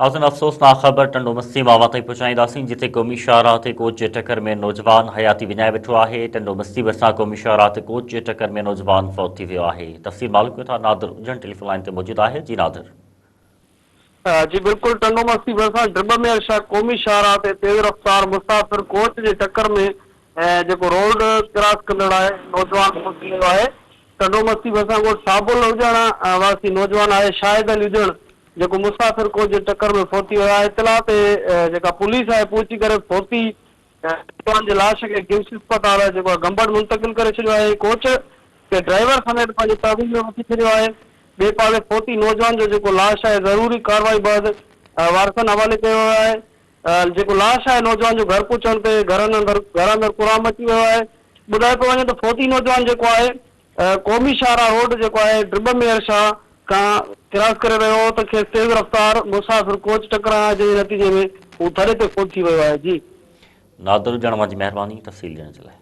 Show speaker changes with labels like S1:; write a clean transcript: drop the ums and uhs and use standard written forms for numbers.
S1: नाज़रीन अफ़सोसनाक ख़बर टंडो मस्ती मावा ताईं पहुचाईंदासीं जिते क़ौमी शाहराह ते कोच जे टक्कर में नौजवान हयाती विञाए वेठो आहे। टंडो मस्ती भरिसां क़ौमी शाहराह ते कोच जे टक्कर में नौजवान फौत थी वियो आहे। तफ़सील मालूम कयो था नादिर उजन टेलीफोन लाइन ते मौजूदु आहे। जी नादिर।
S2: जी बिल्कुल टंडो मस्ती भरिसां ड्रिब में शाह क़ौमी शाहराह ते तेज़ रफ़्तार मुसाफ़िर कोच जे टक्कर में जेको रोड क्रॉस कंदड़ आहे नौजवान फौत थी वियो आहे। टंडो मस्ती भरिसां को साबुल हुजण वासी नौजवान आहे शाहिद अली हुजण जेको मुसाफ़िर कोच जे टक्कर में फौत थी वियो आहे। इतला ते जेका पुलिस आहे पहुची करे फौती नौजवान जी लाश खे किम्स अस्पताल जेको आहे गंबड़ मुंतकिल करे छॾियो आहे। कोच के ड्राइवर समेत पंहिंजे तहवील में वठी छॾियो आहे। ॿिए पासे फौती नौजवान जो जेको लाश आहे ज़रूरी कार्रवाई बैदि वारसनि हवाले कयो वियो आहे। जेको लाश आहे नौजवान जो घर पहुचण ते घर अंदरि कुराम अची वियो आहे। ॿुधाए पियो वञे त फौती नौजवान जेको आहे क़ौमी शाहराह रोड जेको आहे ड्रिब मेयर शाह खां क्रॉस करे रहियो हो त खेसि तेज़ रफ़्तार मुसाफ़िर कोच टकराइण जे नतीजे में हू थड़े ते फौत थी वियो आहे। जी
S1: नादिर उजण जी महिरबानी तफ़सील ॾियण जे लाइ।